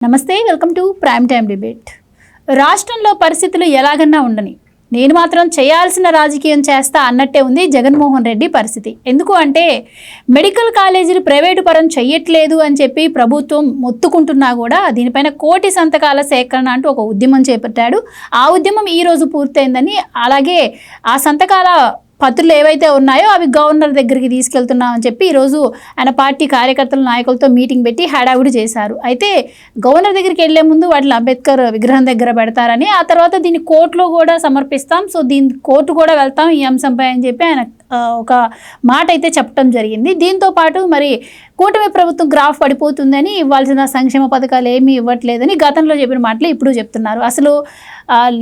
నమస్తే, welcome to prime time debate. రాష్ట్రంలో పరిస్థితులు ఎలాగన్నా ఉండని, నేను మాత్రం చేయాల్సిన రాజకీయం చేస్తా అన్నట్టే ఉంది జగన్మోహన్ రెడ్డి పరిస్థితి. ఎందుకు అంటే మెడికల్ కాలేజీలు ప్రైవేటు పరం చెయ్యట్లేదు అని చెప్పి ప్రభుత్వం మొత్తుకుంటున్నా కూడా దీనిపైన కోటి సంతకాల సేకరణ అంటూ ఒక ఉద్యమం చేపట్టాడు. ఆ ఉద్యమం ఈరోజు పూర్తయిందని, అలాగే ఆ సంతకాల పత్రులు ఏవైతే ఉన్నాయో అవి గవర్నర్ దగ్గరికి తీసుకెళ్తున్నామని చెప్పి ఈరోజు ఆయన పార్టీ కార్యకర్తల నాయకులతో మీటింగ్ పెట్టి హడావుడి చేశారు. అయితే గవర్నర్ దగ్గరికి వెళ్లే ముందు వాటిని అంబేద్కర్ విగ్రహం దగ్గర పెడతారని, ఆ తర్వాత దీన్ని కోర్టులో కూడా సమర్పిస్తాం, సో దీని కోర్టు కూడా వెళ్తాం ఈ అంశంపై అని చెప్పి ఆయన ఒక మాట అయితే చెప్పడం జరిగింది. దీంతో పాటు మరి కూటమి ప్రభుత్వం గ్రాఫ్ పడిపోతుందని, ఇవ్వాల్సిన సంక్షేమ పథకాలు ఏమీ ఇవ్వట్లేదని గతంలో చెప్పిన మాటలు ఇప్పుడు చెప్తున్నారు. అసలు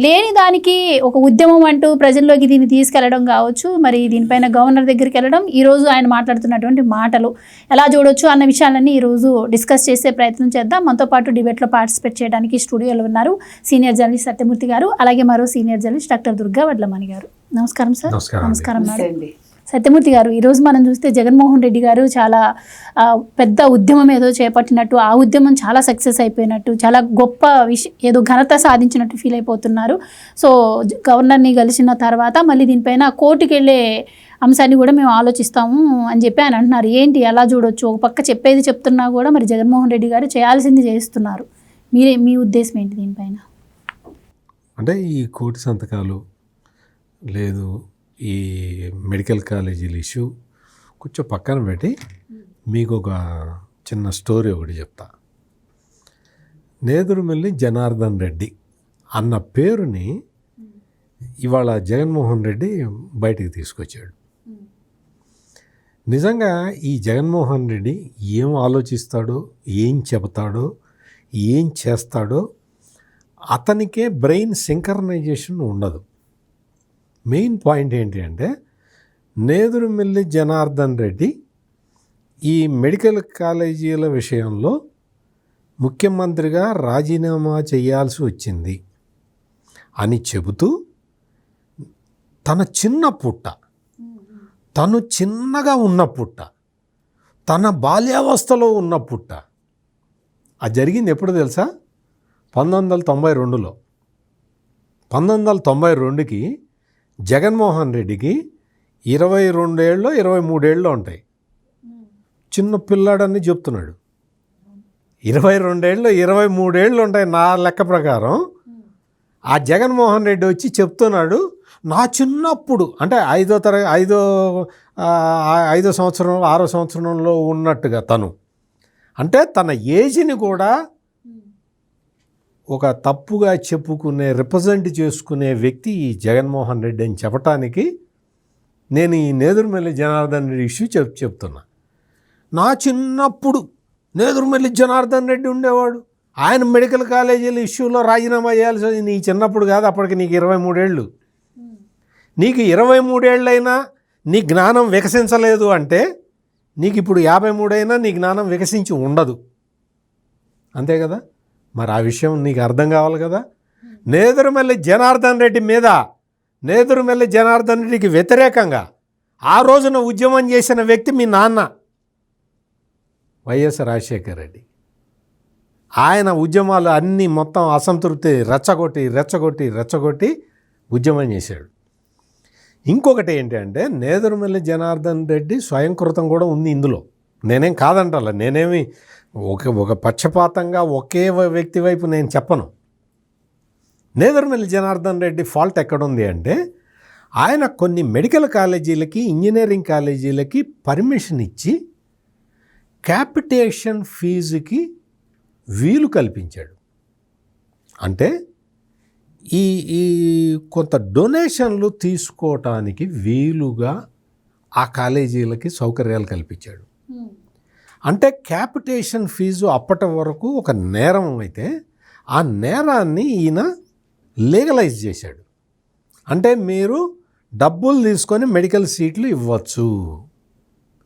లేని దానికి ఒక ఉద్యమం అంటూ ప్రజల్లోకి దీన్ని తీసుకెళ్లడం కావచ్చు, మరి దీనిపైన గవర్నర్ దగ్గరికి వెళ్ళడం, ఈరోజు ఆయన మాట్లాడుతున్నటువంటి మాటలు ఎలా చూడొచ్చు అన్న విషయాలన్నీ ఈరోజు డిస్కస్ చేసే ప్రయత్నం చేద్దాం. మనతో పాటు డిబేట్లో పార్టిసిపేట్ చేయడానికి స్టూడియోలో ఉన్నారు సీనియర్ జర్నలిస్ట్ సత్యమూర్తి గారు, అలాగే మరో senior journalist doctor Durga Vadlamani గారు. నమస్కారం సార్. నమస్కారం మేడం. సత్యమూర్తి గారు, ఈరోజు మనం చూస్తే జగన్మోహన్ రెడ్డి గారు చాలా పెద్ద ఉద్యమం ఏదో చేపట్టినట్టు, ఆ ఉద్యమం చాలా సక్సెస్ అయిపోయినట్టు, చాలా గొప్ప ఏదో ఘనత సాధించినట్టు ఫీల్ అయిపోతున్నారు. సో గవర్నర్ని కలిసిన తర్వాత మళ్ళీ దీనిపైన కోర్టుకు వెళ్ళే అంశాన్ని కూడా మేము ఆలోచిస్తాము అని చెప్పి ఆయన అంటున్నారు. ఏంటి ఎలా చూడొచ్చు? ఒక పక్క చెప్పేది చెప్తున్నా కూడా మరి జగన్మోహన్ రెడ్డి గారు చేయాల్సింది చేస్తున్నారు. మీ ఉద్దేశం ఏంటి దీనిపైన? అంటే ఈ కోటి సంతకాలు లేదు, ఈ మెడికల్ కాలేజీల ఇష్యూ కొంచెం పక్కన పెట్టి మీకు ఒక చిన్న స్టోరీ ఒకటి చెప్తా. నేదురుమల్లి జనార్దన్ రెడ్డి అన్న పేరుని ఇవాళ జగన్మోహన్ రెడ్డి బయటికి తీసుకొచ్చాడు. నిజంగా ఈ జగన్మోహన్ రెడ్డి ఏం ఆలోచిస్తాడో, ఏం చెబుతాడో, ఏం చేస్తాడో అతనికే బ్రెయిన్ సింక్రనైజేషన్ ఉండదు. మెయిన్ పాయింట్ ఏంటి అంటే నేదురుమల్లి జనార్దన్ రెడ్డి ఈ మెడికల్ కాలేజీల విషయంలో ముఖ్యమంత్రిగా రాజీనామా చేయాల్సి వచ్చింది అని చెబుతూ తన చిన్న పుట్ట, తను చిన్నగా ఉన్న పుట్ట, తన బాల్యావస్థలో ఉన్న పుట్ట, అది జరిగింది ఎప్పుడు తెలుసా? 1992లో. 1992కి జగన్మోహన్ రెడ్డికి 22 ఏళ్ళు 23 ఏళ్ళు ఉంటాయి. చిన్న పిల్లాడని చెప్తున్నాడు. 22 ఏళ్ళు 23 ఏళ్ళు ఉంటాయి నా లెక్క ప్రకారం. ఆ జగన్మోహన్ రెడ్డి వచ్చి చెప్తున్నాడు, నా చిన్నప్పుడు అంటే 5వ సంవత్సరం 6వ సంవత్సరంలో ఉన్నట్టుగా తను, అంటే తన ఏజ్ని కూడా ఒక తప్పుగా చెప్పుకునే, రిప్రజెంట్ చేసుకునే వ్యక్తి ఈ జగన్మోహన్ రెడ్డి అని చెప్పటానికి నేను ఈ నేదురుమల్లి జనార్దన్ రెడ్డి ఇష్యూ చెప్తున్నా. నా చిన్నప్పుడు నేదురుమల్లి జనార్దన్ రెడ్డి ఉండేవాడు, ఆయన మెడికల్ కాలేజీల ఇష్యూలో రాజీనామా చేయాల్సి. నీ చిన్నప్పుడు కాదు, అప్పటికి నీకు 23 ఏళ్ళు. నీకు 23 ఏళ్ళైనా నీ జ్ఞానం వికసించలేదు అంటే నీకు ఇప్పుడు 53 అయినా నీ జ్ఞానం వికసించి ఉండదు. అంతే కదా? మరి ఆ విషయం నీకు అర్థం కావాలి కదా. నేదురుమల్లి జనార్దన్ రెడ్డి మీద, నేదురుమల్లి జనార్దన్ రెడ్డికి వ్యతిరేకంగా ఆ రోజున ఉద్యమం చేసిన వ్యక్తి మీ నాన్న వైఎస్ రాజశేఖర రెడ్డి. ఆయన ఉద్యమాలు అన్నీ మొత్తం అసంతృప్తి రెచ్చగొట్టి ఉద్యమం చేశాడు. ఇంకొకటి ఏంటంటే నేదురుమల్లి జనార్దన్ రెడ్డి స్వయంకృతం కూడా ఉంది ఇందులో. నేనేం కాదంటాల, నేనేమి ఒక పక్షపాతంగా ఒకే వ్యక్తి వైపు నేను చెప్పను. నేదురుమల్లి జనార్దన్ రెడ్డి ఫాల్ట్ ఎక్కడుంది అంటే ఆయన కొన్ని మెడికల్ కాలేజీలకి, ఇంజనీరింగ్ కాలేజీలకి పర్మిషన్ ఇచ్చి క్యాపిటేషన్ ఫీజుకి వీలు కల్పించాడు. అంటే ఈ కొంత డొనేషన్లు తీసుకోవటానికి వీలుగా ఆ కాలేజీలకి సౌకర్యాలు కల్పించాడు. అంటే క్యాపిటేషన్ ఫీజు అప్పటి వరకు ఒక నేరం అయితే ఆ నేరాన్ని ఈయన లీగలైజ్ చేశాడు. అంటే మీరు డబ్బులు తీసుకొని మెడికల్ సీట్లు ఇవ్వచ్చు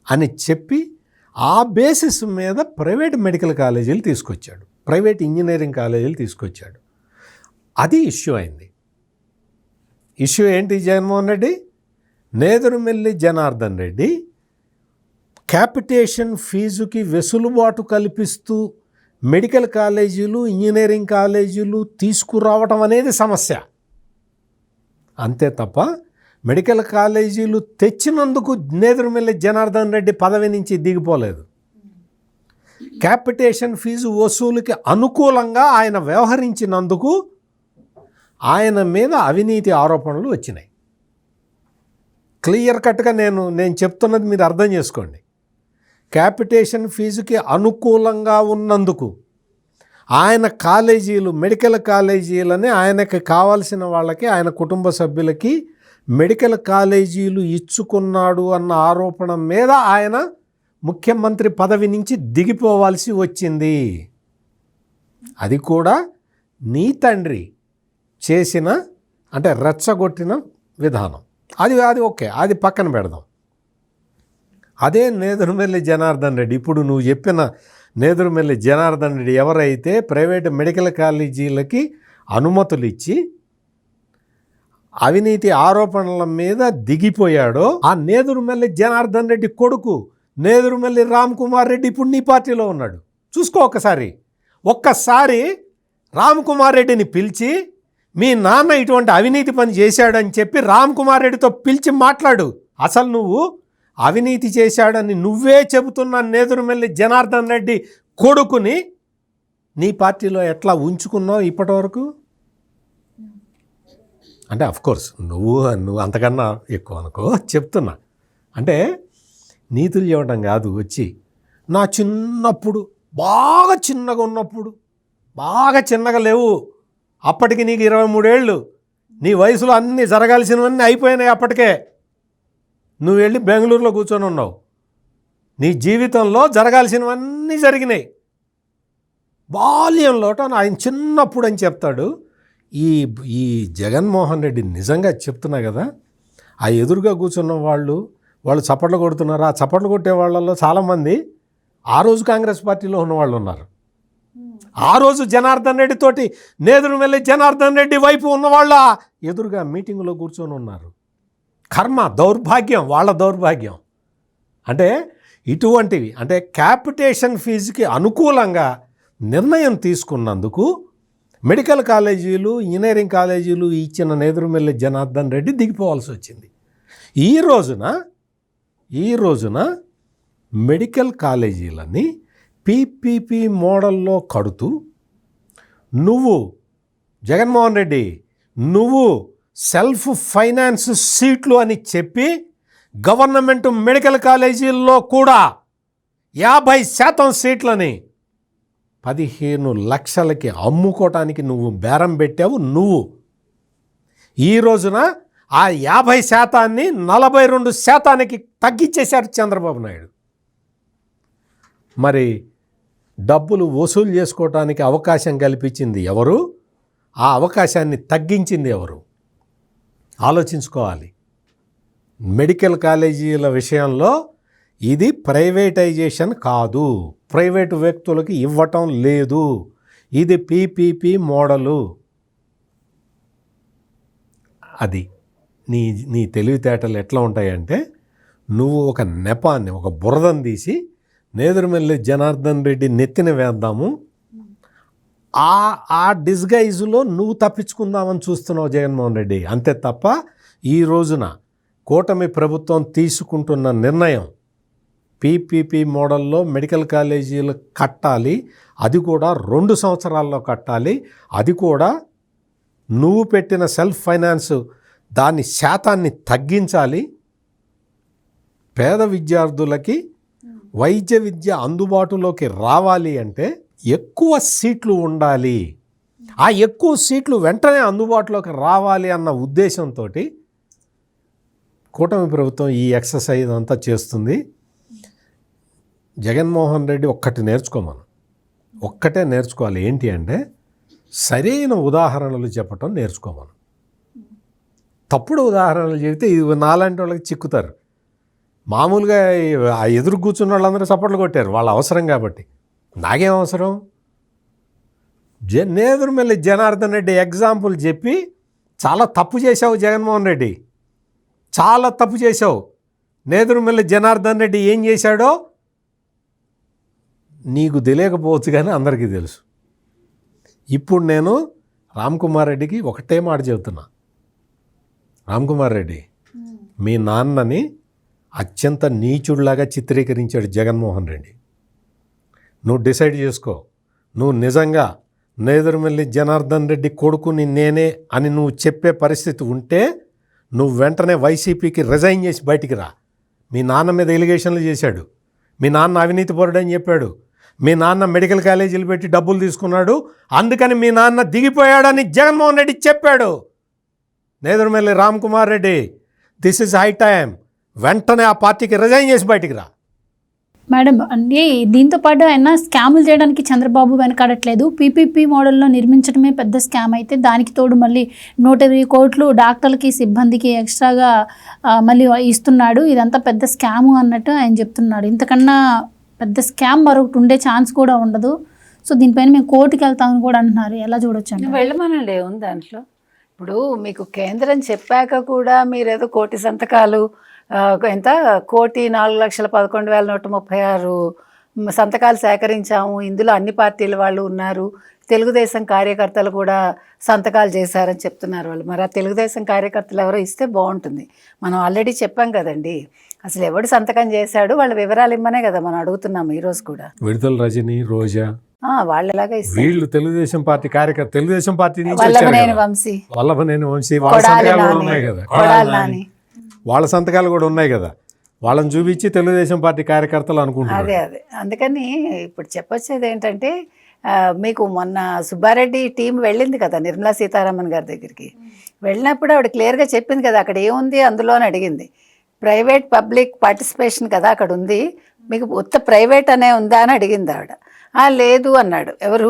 అని చెప్పి ఆ బేసిస్ మీద ప్రైవేట్ మెడికల్ కాలేజీలు తీసుకొచ్చాడు, ప్రైవేట్ ఇంజనీరింగ్ కాలేజీలు తీసుకొచ్చాడు. అది ఇష్యూ అయింది. ఇష్యూ ఏంటి? జగన్మోహన్ రెడ్డి నేదురుమల్లి జనార్దన్ రెడ్డి క్యాపిటేషన్ ఫీజుకి వెసులుబాటు కల్పిస్తూ మెడికల్ కాలేజీలు, ఇంజనీరింగ్ కాలేజీలు తీసుకురావటం అనేది సమస్య. అంతే తప్ప మెడికల్ కాలేజీలు తెచ్చినందుకు నేదురుమల్లి జనార్దన్ రెడ్డి పదవి నుంచి దిగిపోలేదు. క్యాపిటేషన్ ఫీజు వసూలుకి అనుకూలంగా ఆయన వ్యవహరించినందుకు ఆయన మీద అవినీతి ఆరోపణలు వచ్చినాయి. క్లియర్ కట్గా నేను చెప్తున్నది మీరు అర్థం చేసుకోండి. క్యాపిటేషన్ ఫీజుకి అనుకూలంగా ఉన్నందుకు ఆయన కాలేజీలు, మెడికల్ కాలేజీలని ఆయనకి కావాల్సిన వాళ్ళకి, ఆయన కుటుంబ సభ్యులకి మెడికల్ కాలేజీలు ఇచ్చుకున్నాడు అన్న ఆరోపణ మీద ఆయన ముఖ్యమంత్రి పదవి నుంచి దిగిపోవాల్సి వచ్చింది. అది కూడా నీ తండ్రి చేసిన, అంటే రెచ్చగొట్టిన విధానం. అది ఓకే, అది పక్కన పెడదాం. అదే నేదురుమల్లి జనార్దన్ రెడ్డి, ఇప్పుడు నువ్వు చెప్పిన నేదురుమల్లి జనార్దన్ రెడ్డి ఎవరైతే ప్రైవేటు మెడికల్ కాలేజీలకి అనుమతులు ఇచ్చి అవినీతి ఆరోపణల మీద దిగిపోయాడో, ఆ నేదురుమల్లి జనార్దన్ రెడ్డి కొడుకు నేదురుమల్లి రామ్ కుమార్ రెడ్డి ఇప్పుడు నీ పార్టీలో ఉన్నాడు. చూసుకో ఒక్కసారి రామ్ కుమార్ రెడ్డిని పిలిచి మీ నాన్న ఇటువంటి అవినీతి పని చేశాడని చెప్పి రామ్ కుమార్ రెడ్డితో పిలిచి మాట్లాడు. అసలు నువ్వు అవినీతి చేశాడని నువ్వే చెబుతున్న నేదురుమల్లి జనార్దన్ రెడ్డి కొడుకుని నీ పార్టీలో ఎట్లా ఉంచుకున్నావు ఇప్పటి వరకు? అంటే అఫ్కోర్స్ నువ్వు అంతకన్నా ఎక్కువ అనుకో, చెప్తున్నా. అంటే నీతులు చెప్పడం కాదు, వచ్చి నా చిన్నప్పుడు బాగా చిన్నగా ఉన్నప్పుడు, బాగా చిన్నగా లేవు, అప్పటికి నీకు 23 ఏళ్ళు, నీ వయసులో అన్నీ జరగాల్సినవన్నీ అయిపోయినాయి. అప్పటికే నువ్వు వెళ్ళి బెంగళూరులో కూర్చొని ఉన్నావు. నీ జీవితంలో జరగాల్సినవన్నీ జరిగినాయి. బాల్యంలో ఆయన చిన్నప్పుడు అని చెప్తాడు. ఈ జగన్మోహన్ రెడ్డి నిజంగా చెప్తున్నా కదా, ఆ ఎదురుగా కూర్చున్న వాళ్ళు చప్పట్లు కొడుతున్నారు. ఆ చప్పట్లు కొట్టే వాళ్ళల్లో చాలామంది ఆ రోజు కాంగ్రెస్ పార్టీలో ఉన్నవాళ్ళు ఉన్నారు. ఆ రోజు జనార్దన్ రెడ్డి తోటి నేదురుమల్లి జనార్దన్ రెడ్డి వైపు ఉన్నవాళ్ళ ఎదురుగా మీటింగులో కూర్చొని ఉన్నారు. కర్మ, దౌర్భాగ్యం, వాళ్ళ దౌర్భాగ్యం. అంటే ఇటువంటివి, అంటే క్యాపిటేషన్ ఫీజుకి అనుకూలంగా నిర్ణయం తీసుకున్నందుకు మెడికల్ కాలేజీలు, ఇంజనీరింగ్ కాలేజీలు ఇచ్చిన నేదురుమల్లి జనార్దన్ రెడ్డి దిగిపోవాల్సి వచ్చింది. ఈ రోజున మెడికల్ కాలేజీలని పీపీపీ మోడల్లో కడుతూ నువ్వు జగన్మోహన్ రెడ్డి సెల్ఫ్ ఫైనాన్స్ సీట్లు అని చెప్పి గవర్నమెంట్ మెడికల్ కాలేజీల్లో కూడా 50% సీట్లని 15 లక్షలకి అమ్ముకోవటానికి నువ్వు బేరం పెట్టావు. ఈ రోజున ఆ 50% 42% తగ్గించేశారు చంద్రబాబు నాయుడు. మరి డబ్బులు వసూలు చేసుకోవటానికి అవకాశం కల్పించింది ఎవరు? ఆ అవకాశాన్ని తగ్గించింది ఎవరు? ఆలోచించుకోవాలి. మెడికల్ కాలేజీల విషయంలో ఇది ప్రైవేటైజేషన్ కాదు, ప్రైవేటు వ్యక్తులకి ఇవ్వటం లేదు, ఇది పీపీపీ మోడలు. అది నీ తెలివితేటలు ఎట్లా ఉంటాయంటే, నువ్వు ఒక నెపాన్ని, ఒక బురదను తీసి నేదురుమల్లి జనార్దన్ రెడ్డి నెత్తిన వేద్దాము, ఆ డిస్గైజులో నువ్వు తప్పించుకుందామని చూస్తున్నావు జగన్మోహన్ రెడ్డి. అంతే తప్ప ఈ రోజున కూటమి ప్రభుత్వం తీసుకుంటున్న నిర్ణయం పీపీపీ మోడల్లో మెడికల్ కాలేజీలు కట్టాలి, అది కూడా 2 సంవత్సరాల్లో కట్టాలి, అది కూడా నువ్వు పెట్టిన సెల్ఫ్ ఫైనాన్స్ దాని శాతాన్ని తగ్గించాలి, పేద విద్యార్థులకి వైద్య విద్య అందుబాటులోకి రావాలి అంటే ఎక్కువ సీట్లు ఉండాలి, ఆ ఎక్కువ సీట్లు వెంటనే అందుబాటులోకి రావాలి అన్న ఉద్దేశంతో కూటమి ప్రభుత్వం ఈ ఎక్సర్సైజ్ అంతా చేస్తుంది. జగన్మోహన్ రెడ్డి ఒక్కటే నేర్చుకోవాలి. ఏంటి అంటే సరైన ఉదాహరణలు చెప్పటం నేర్చుకోమను. తప్పుడు ఉదాహరణలు చెబితే ఇది నాలాంటి వాళ్ళకి చిక్కుతారు. మామూలుగా ఆ ఎదురు కూర్చున్న వాళ్ళందరూ చప్పట్లు కొట్టారు, వాళ్ళ అవసరం కాబట్టి. నాకేం అవసరం? నేదురుమల్లి జనార్దన్ రెడ్డి ఎగ్జాంపుల్ చెప్పి చాలా తప్పు చేశావు జగన్మోహన్ రెడ్డి, చాలా తప్పు చేశావు. నేదురుమల్లి జనార్దన్ రెడ్డి ఏం చేశాడో నీకు తెలియకపోవచ్చు కానీ అందరికీ తెలుసు. ఇప్పుడు నేను రామ్ కుమార్ రెడ్డికి ఒకటే మాట చెబుతున్నా. రామ్ కుమార్ రెడ్డి, మీ నాన్నని అత్యంత నీచుడిలాగా చిత్రీకరించాడు జగన్మోహన్ రెడ్డి. నువ్వు డిసైడ్ చేసుకో. నువ్వు నిజంగా నేదురుమల్లి జనార్దన్ రెడ్డి కొడుకుని నేనే అని నువ్వు చెప్పే పరిస్థితి ఉంటే నువ్వు వెంటనే వైసీపీకి రిజైన్ చేసి బయటికి రా. మీ నాన్న మీద ఎలిగేషన్లు చేశాడు. మీ నాన్న అవినీతి పరుడని చెప్పాడు. మీ నాన్న మెడికల్ కాలేజీలు పెట్టి డబ్బులు తీసుకున్నాడు, అందుకని మీ నాన్న దిగిపోయాడని జగన్మోహన్ రెడ్డి చెప్పాడు. Nedurumalli Ram Kumar Reddy, this is high time. వెంటనే ఆ పార్టీకి రిజైన్ చేసి బయటికి రా. మేడం, అంటే దీంతో పాటు ఆయన స్కాములు చేయడానికి చంద్రబాబు వెనకాడట్లేదు. పీపీపీ మోడల్లో నిర్మించడమే పెద్ద స్కామ్ అయితే దానికి తోడు మళ్ళీ 120 కోట్లు డాక్టర్లకి సిబ్బందికి ఎక్స్ట్రాగా మళ్ళీ ఇస్తున్నాడు. ఇదంతా పెద్ద స్కాము అన్నట్టు ఆయన చెప్తున్నాడు. ఇంతకన్నా పెద్ద స్కామ్ మరొకటి ఉండే ఛాన్స్ కూడా ఉండదు. సో దీనిపైన మేము కోర్టుకి వెళ్తామని కూడా అంటున్నారు. ఎలా చూడొచ్చు అంటే వెళ్ళమనండి, ఏముంది దాంట్లో. ఇప్పుడు మీకు కేంద్రం చెప్పాక కూడా మీరేదో 1 కోటి సంతకాలు, ఎంత 1,04,11,136 సంతకాలు సేకరించాము, ఇందులో అన్ని పార్టీల వాళ్ళు ఉన్నారు, తెలుగుదేశం కార్యకర్తలు కూడా సంతకాలు చేశారని చెప్తున్నారు వాళ్ళు. మరి ఆ తెలుగుదేశం కార్యకర్తలు ఎవరో ఇస్తే బాగుంటుంది. మనం ఆల్రెడీ చెప్పాం కదండి, అసలు ఎవడు సంతకం చేశాడు వాళ్ళ వివరాలు ఇమ్మనే కదా మనం అడుగుతున్నాము ఈరోజు కూడా. విడుదల రజని, రోజా వాళ్ళు ఎలాగా ఇస్తారు? వీళ్ళు తెలుగుదేశం పార్టీ కార్యకర్త, తెలుగుదేశం పార్టీ నుంచి వల్లభనేని వంశీ, వాళ్ళ సంతకాలు కూడా ఉన్నాయి కదా. వాళ్ళ సంతకాలు కూడా ఉన్నాయి కదా. వాళ్ళని చూపించి తెలుగుదేశం పార్టీ కార్యకర్తలు అనుకుంటున్నారు. అదే అందుకని ఇప్పుడు చెప్పొచ్చేది ఏంటంటే, మీకు మొన్న సుబ్బారెడ్డి టీం వెళ్ళింది కదా నిర్మలా సీతారామన్ గారి దగ్గరికి. వెళ్ళినప్పుడు ఆవిడ క్లియర్గా చెప్పింది కదా అక్కడ ఏముంది అందులో అని అడిగింది. ప్రైవేట్ పబ్లిక్ పార్టిసిపేషన్ కదా అక్కడ ఉంది, మీకు ఉత్త ప్రైవేట్ అనే ఉందా అని అడిగింది ఆవిడ. లేదు అన్నాడు. ఎవరు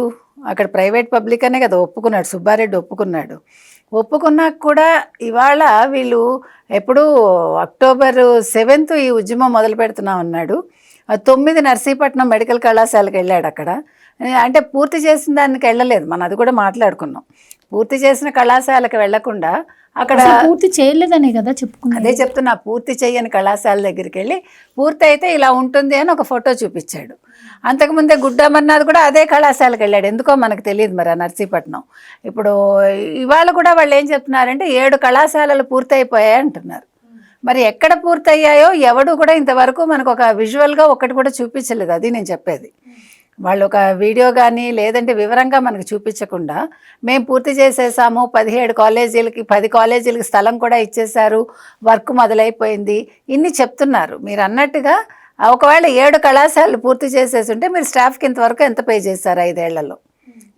అక్కడ ప్రైవేట్ పబ్లిక్ అనే కదా ఒప్పుకున్నాడు, సుబ్బారెడ్డి ఒప్పుకున్నాడు. ఒప్పుకున్నాక కూడా ఇవాళ వీళ్ళు ఎప్పుడు అక్టోబర్ 7th ఈ ఉద్యమం మొదలు పెడుతున్నాం అన్నాడు. 9 నర్సీపట్నం మెడికల్ కళాశాలకు వెళ్ళాడు. అక్కడ అంటే పూర్తి చేసిన దానికి వెళ్ళలేదు, మనం అది కూడా మాట్లాడుకున్నాం. పూర్తి చేసిన కళాశాలకు వెళ్లకుండా అక్కడ పూర్తి చేయలేదనే కదా చెప్పుకున్నా. అదే చెప్తున్నా, పూర్తి చేయని కళాశాల దగ్గరికి వెళ్ళి పూర్తి అయితే ఇలా ఉంటుంది అని ఒక ఫోటో చూపించాడు. అంతకుముందే గుడ్డ అమర్నాథ్ కూడా అదే కళాశాలకు వెళ్ళాడు. ఎందుకో మనకు తెలియదు మరి ఆ నర్సీపట్నం. ఇప్పుడు ఇవాళ కూడా వాళ్ళు ఏం చెప్తున్నారంటే 7 కళాశాలలు పూర్తయిపోయాయి అంటున్నారు. మరి ఎక్కడ పూర్తయ్యాయో ఎవడు కూడా ఇంతవరకు మనకు ఒక విజువల్గా ఒకటి కూడా చూపించలేదు. అది నేను చెప్పేది. వాళ్ళు ఒక వీడియో కానీ లేదంటే వివరంగా మనకు చూపించకుండా మేము పూర్తి చేసేసాము, 17 కాలేజీలకి 10 కాలేజీలకి స్థలం కూడా ఇచ్చేశారు, వర్క్ మొదలైపోయింది, ఇన్ని చెప్తున్నారు. మీరు అన్నట్టుగా ఒకవేళ 7 కళాశాలలు పూర్తి చేసేసి ఉంటే మీరు స్టాఫ్కి ఇంతవరకు ఎంత పే చేశారు 5 ఏళ్లలో?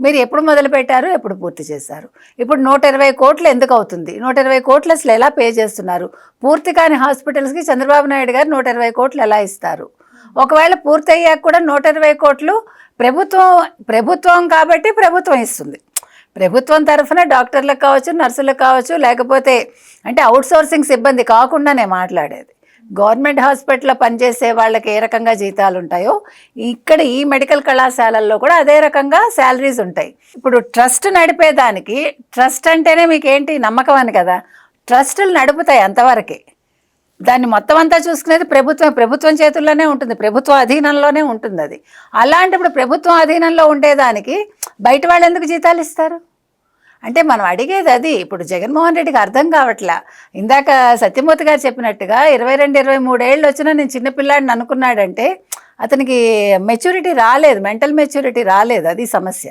మీరు ఎప్పుడు మొదలు పెట్టారు, ఎప్పుడు పూర్తి చేశారు? ఇప్పుడు 120 కోట్లు ఎందుకు అవుతుంది? 120 కోట్లు అసలు ఎలా పే చేస్తున్నారు? పూర్తి కాని హాస్పిటల్స్కి చంద్రబాబు నాయుడు గారు 120 కోట్లు ఎలా ఇస్తారు? ఒకవేళ పూర్తయ్యాక కూడా 120 కోట్లు ప్రభుత్వం కాబట్టి ప్రభుత్వం ఇస్తుంది. ప్రభుత్వం తరఫున డాక్టర్లకు కావచ్చు, నర్సులకు కావచ్చు, లేకపోతే అంటే అవుట్సోర్సింగ్ సిబ్బంది కాకుండానే మాట్లాడేది. గవర్నమెంట్ హాస్పిటల్లో పనిచేసే వాళ్ళకి ఏ రకంగా జీతాలు ఉంటాయో ఇక్కడ ఈ మెడికల్ కళాశాలల్లో కూడా అదే రకంగా శాలరీస్ ఉంటాయి. ఇప్పుడు ట్రస్ట్ నడిపేదానికి, ట్రస్ట్ అంటేనే మీకు ఏంటి నమ్మకం అని కదా, ట్రస్టులు నడుపుతాయి అంతవరకే. దాన్ని మొత్తం అంతా చూసుకునేది ప్రభుత్వం చేతుల్లోనే ఉంటుంది, ప్రభుత్వ అధీనంలోనే ఉంటుంది అది. అలాంటప్పుడు ప్రభుత్వం అధీనంలో ఉండేదానికి బయట వాళ్ళు ఎందుకు జీతాలు ఇస్తారు? అంటే మనం అడిగేది అది. ఇప్పుడు జగన్మోహన్ రెడ్డికి అర్థం కావట్లా. ఇందాక సత్యమూర్తి గారు చెప్పినట్టుగా 22-23 ఏళ్ళు వచ్చినా నేను చిన్నపిల్లాడిని అనుకున్నాడంటే అతనికి మెచ్యూరిటీ రాలేదు, మెంటల్ మెచ్యూరిటీ రాలేదు. అది సమస్య.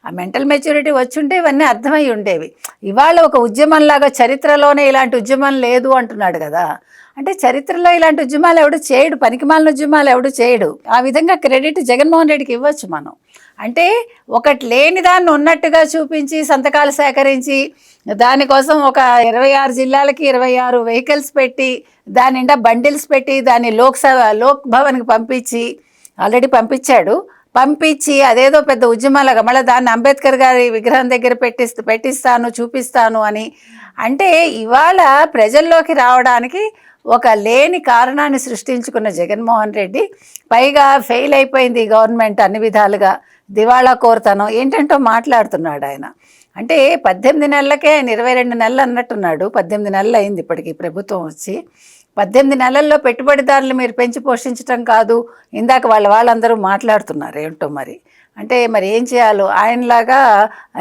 ఆ మెంటల్ మెచ్యూరిటీ వచ్చుంటే ఇవన్నీ అర్థమై ఉండేవి. ఇవాళ ఒక ఉద్యమంలాగా చరిత్రలోనే ఇలాంటి ఉద్యమం లేదు అంటున్నాడు కదా. అంటే చరిత్రలో ఇలాంటి ఉద్యమాలు ఎవడు చేయడు, పనికిమాలిన ఉద్యమాలు ఎవడు చేయడు. ఆ విధంగా క్రెడిట్ జగన్మోహన్ రెడ్డికి ఇవ్వచ్చు మనం. అంటే ఒకటి లేని దాన్ని ఉన్నట్టుగా చూపించి సంతకాలు సేకరించి దానికోసం ఒక 26 జిల్లాలకి 26 వెహికల్స్ పెట్టి దాని నిండా బండిల్స్ పెట్టి దాన్ని లోక్ భవన్కి పంపించి ఆల్రెడీ పంపించి అదేదో పెద్ద ఉద్యమాలుగా మళ్ళీ దాన్ని అంబేద్కర్ గారి విగ్రహం దగ్గర పెట్టిస్తాను చూపిస్తాను అని. అంటే ఇవాళ ప్రజల్లోకి రావడానికి ఒక లేని కారణాన్ని సృష్టించుకున్న జగన్మోహన్ రెడ్డి, పైగా ఫెయిల్ అయిపోయింది గవర్నమెంట్ అన్ని విధాలుగా, దివాళా కోరుతనం ఏంటంటో మాట్లాడుతున్నాడు ఆయన. అంటే 18 నెలలకే ఆయన 22 నెలలు అన్నట్టున్నాడు. 18 నెలలు అయింది ఇప్పటికి ప్రభుత్వం వచ్చి. 18 నెలల్లో పెట్టుబడిదారులు మీరు పెంచి పోషించడం కాదు. ఇందాక వాళ్ళందరూ మాట్లాడుతున్నారు ఏంటో మరి. అంటే మరి ఏం చేయాలో ఆయనలాగా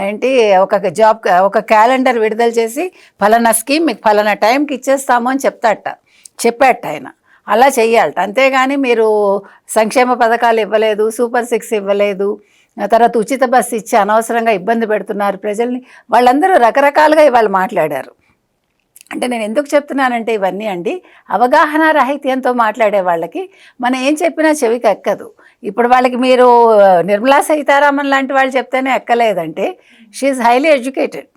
ఏంటి ఒక క్యాలెండర్ విడుదల చేసి ఫలానా స్కీమ్ మీకు ఫలానా టైంకి ఇచ్చేస్తాము అని చెప్పాట ఆయన. అలా చెయ్యాలట. అంతేగాని మీరు సంక్షేమ పథకాలు ఇవ్వలేదు, సూపర్ 6 ఇవ్వలేదు, తర్వాత ఉచిత బస్సు ఇచ్చి అనవసరంగా ఇబ్బంది పెడుతున్నారు ప్రజల్ని, వాళ్ళందరూ రకరకాలుగా ఇవాళ మాట్లాడారు. అంటే నేను ఎందుకు చెప్తున్నానంటే ఇవన్నీ అండి, అవగాహన రాహిత్యంతో మాట్లాడే వాళ్ళకి మనం ఏం చెప్పినా చెవికి ఎక్కదు. ఇప్పుడు వాళ్ళకి మీరు నిర్మలా సీతారామన్ లాంటి వాళ్ళు చెప్తేనే ఎక్కలేదంటే షీఈ్ హైలీ ఎడ్యుకేటెడ్.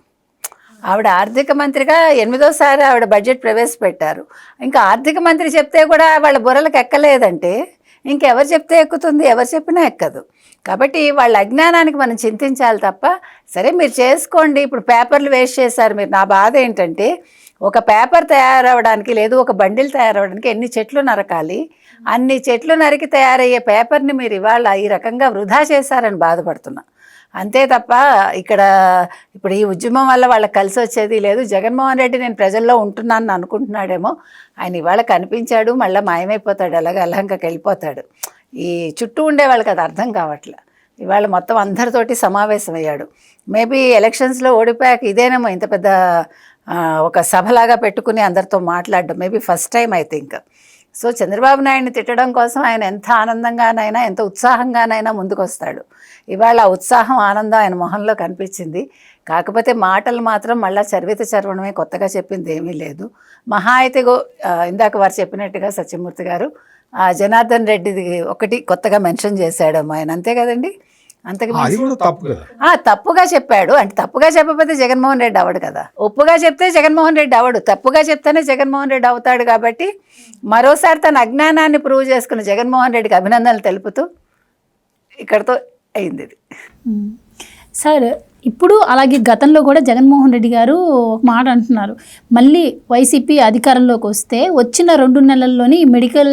ఆవిడ ఆర్థిక మంత్రిగా 8వ ఆవిడ బడ్జెట్ ప్రవేశపెట్టారు. ఇంకా ఆర్థిక మంత్రి చెప్తే కూడా వాళ్ళ బుర్రలకు ఎక్కలేదంటే ఇంకెవరు చెప్తే ఎక్కుతుంది? ఎవరు చెప్పినా ఎక్కదు. కాబట్టి వాళ్ళ అజ్ఞానానికి మనం చింతించాలి తప్ప, సరే మీరు చేసుకోండి, ఇప్పుడు పేపర్లు వేస్ట్ చేశారు మీరు. నా బాధ ఏంటంటే ఒక పేపర్ తయారవడానికి లేదు ఒక బండిల్ తయారవడానికి ఎన్ని చెట్లు నరకాలి? అన్ని చెట్లు నరికి తయారయ్యే పేపర్ని మీరు ఇవాళ ఈ రకంగా వృధా చేశారని బాధపడుతున్నా. అంతే తప్ప ఇప్పుడు ఈ ఉద్యమం వల్ల వాళ్ళకి కలిసి వచ్చేది లేదు. జగన్మోహన్ రెడ్డి నేను ప్రజల్లో ఉంటున్నాను అనుకుంటున్నాడేమో. ఆయన ఇవాళ కనిపించాడు, మళ్ళీ మాయమైపోతాడు, అలాగే అలహంకకి వెళ్ళిపోతాడు. ఈ చుట్టూ ఉండే వాళ్ళకి అది అర్థం కావట్లే. ఇవాళ మొత్తం అందరితోటి సమావేశం అయ్యాడు. మేబీ ఎలక్షన్స్లో ఓడిపోయాక ఇదేనేమో ఇంత పెద్ద ఒక సభలాగా పెట్టుకుని అందరితో మాట్లాడడం maybe first time I think. So Chandrababu నాయుడిని తిట్టడం కోసం ఆయన ఎంత ఆనందంగానైనా ఎంత ఉత్సాహంగానైనా ముందుకు వస్తాడు. ఇవాళ ఆ ఉత్సాహం ఆనందం ఆయన మొహంలో కనిపించింది. కాకపోతే మాటలు మాత్రం మళ్ళీ చర్వడమే, కొత్తగా చెప్పింది ఏమీ లేదు. మహా అయితే ఇందాక వారు చెప్పినట్టుగా సత్యమూర్తి గారు జనార్దన్ రెడ్డిది ఒకటి కొత్తగా మెన్షన్ చేశాడమ్మా ఆయన, అంతే కదండి. తప్పుగా చెప్పాడు అంటే తప్పుగా చెప్పకపోతే జగన్మోహన్ రెడ్డి అవడు కదా. ఒప్పుగా చెప్తే జగన్మోహన్ రెడ్డి అవడు, తప్పుగా చెప్తేనే జగన్మోహన్ రెడ్డి అవుతాడు. కాబట్టి మరోసారి తన అజ్ఞానాన్ని ప్రూవ్ చేసుకున్న జగన్మోహన్ రెడ్డికి అభినందనలు తెలుపుతూ ఇక్కడతో అయింది ఇది. సార్ ఇప్పుడు అలాగే గతంలో కూడా జగన్మోహన్ రెడ్డి గారు ఒక మాట అంటున్నారు, మళ్ళీ వైసీపీ అధికారంలోకి వస్తే వచ్చిన 2 నెలల్లోని మెడికల్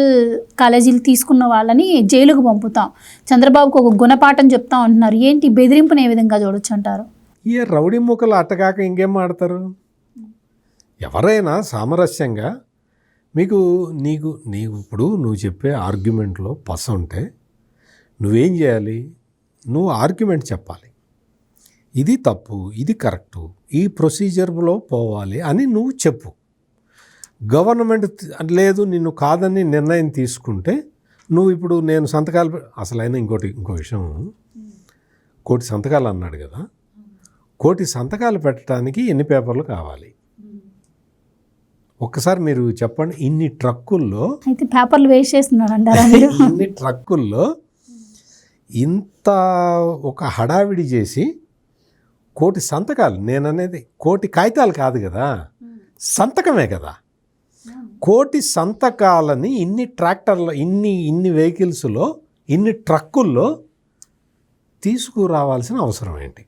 కాలేజీలు తీసుకున్న వాళ్ళని జైలుకు పంపుతాం, చంద్రబాబుకు ఒక గుణపాఠం చెప్తాం అంటున్నారు. ఏంటి బెదిరింపుని ఏ విధంగా చూడొచ్చు అంటారు? ఈ రౌడీ ముక్కలు అట్టగాక ఇంకేం ఆడతారు? ఎవరైనా సామరస్యంగా నీకు ఇప్పుడు నువ్వు చెప్పే ఆర్గ్యుమెంట్లో పస ఉంటే నువ్వేం చేయాలి? నువ్వు ఆర్గ్యుమెంట్ చెప్పాలి, ఇది తప్పు, ఇది కరెక్టు, ఈ ప్రొసీజర్లో పోవాలి అని నువ్వు చెప్పు. గవర్నమెంట్ లేదు నిన్ను కాదని నిర్ణయం తీసుకుంటే నువ్వు ఇప్పుడు నేను సంతకాలు అసలైన ఇంకో విషయం, 1 కోటి సంతకాలు అన్నాడు కదా, 1 కోటి సంతకాలు పెట్టడానికి ఎన్ని పేపర్లు కావాలి? ఒక్కసారి మీరు చెప్పండి. ఇన్ని ట్రక్కుల్లో అయితే పేపర్లు వేస్ట్ చేస్తున్నాడు అంటారా? ఇన్ని ట్రక్కుల్లో ఇంత ఒక హడావిడి చేసి 1 కోటి సంతకాలు, నేననేది 1 కోటి కాగితాలు కాదు కదా, సంతకమే కదా. 1 కోటి సంతకాలని ఇన్ని ట్రాక్టర్లో ఇన్ని వెహికల్స్లో ఇన్ని ట్రక్కుల్లో తీసుకురావాల్సిన అవసరం ఏంటి?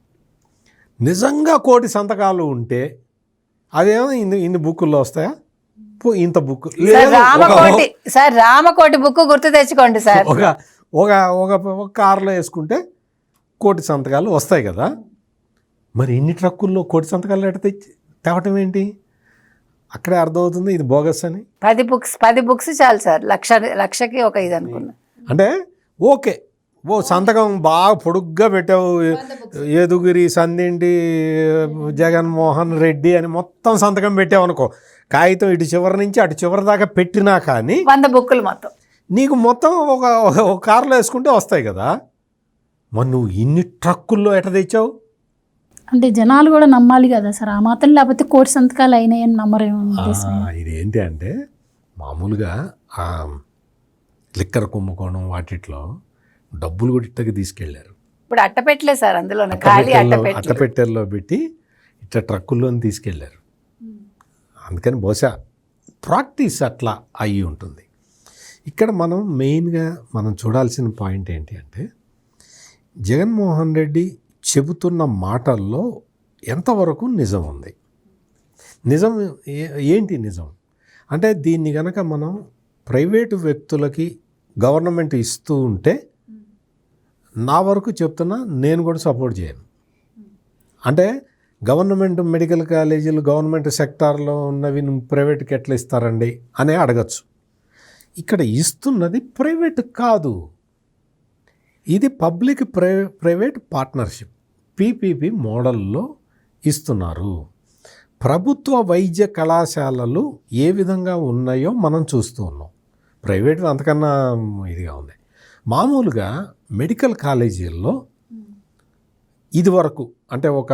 నిజంగా 1 కోటి సంతకాలు ఉంటే అదేమో ఇన్ని బుక్కుల్లో వస్తాయా? ఇంత బుక్ సార్ రామకోటి బుక్ గుర్తు తెచ్చుకోండి సార్. ఒక కారులో వేసుకుంటే 1 కోటి సంతకాలు వస్తాయి కదా. మరి ఇన్ని ట్రక్కుల్లో 1 కోటి సంతకాలు ఎట్ట తేవటం ఏంటి? అక్కడే అర్థమవుతుంది ఇది బోగస్ అని. 10 బుక్స్ చాలు సార్, లక్షకి ఒక ఇది అనుకున్నా. అంటే ఓకే, సంతకం బాగా పొడుగ్గా పెట్టావు, ఏదుగిరి సందింటి జగన్మోహన్ రెడ్డి అని మొత్తం సంతకం పెట్టావు అనుకో, కాగితం ఇటు చివరి నుంచి అటు చివరి దాకా పెట్టినా కానీ 100 బుక్కులు మొత్తం నీకు మొత్తం ఒక కారులో వేసుకుంటే వస్తాయి కదా. మరి నువ్వు ఇన్ని ట్రక్కుల్లో ఎట్ట తెచ్చావు? అంటే జనాలు కూడా నమ్మాలి కదా సార్, ఆ మాత్రం లేకపోతే 1 కోటి సంతకాలు అయినాయని నమ్మరేమో. ఇదేంటి అంటే మామూలుగా లిక్కర్ కుంభకోణం వాటిట్లో డబ్బులు కూడా ఇట్టకి తీసుకెళ్లారు. ఇప్పుడు అట్టపెట్టలే సార్, అందులో అట్టపెట్టెల్లో పెట్టి ఇట్లా ట్రక్కుల్లోని తీసుకెళ్లారు. అందుకని బహుశా ప్రాక్టీస్ అట్లా అయ్యి ఉంటుంది. ఇక్కడ మనం మెయిన్గా మనం చూడాల్సిన పాయింట్ ఏంటి అంటే జగన్మోహన్ రెడ్డి చెబుతున్న మాటల్లో ఎంతవరకు నిజం ఉంది? నిజం ఏంటి నిజం అంటే దీన్ని కనుక మనం ప్రైవేటు వ్యక్తులకి గవర్నమెంట్ ఇస్తూ ఉంటే నా వరకు చెప్తున్నా నేను కూడా సపోర్ట్ చేయను. అంటే గవర్నమెంట్ మెడికల్ కాలేజీలు గవర్నమెంట్ సెక్టార్లో ఉన్నవి ప్రైవేట్కి ఎట్లా ఇస్తారండి అని అడగచ్చు. ఇక్కడ ఇస్తున్నది ప్రైవేట్ కాదు, ఇది పబ్లిక్ ప్రైవేట్ పార్ట్నర్షిప్ పీపీపీ మోడల్లో ఇస్తున్నారు. ప్రభుత్వ వైద్య కళాశాలలు ఏ విధంగా ఉన్నాయో మనం చూస్తూ ఉన్నాం, ప్రైవేట్ అంతకన్నా ఇదిగా ఉన్నాయి. మామూలుగా మెడికల్ కాలేజీల్లో ఇది వరకు అంటే ఒక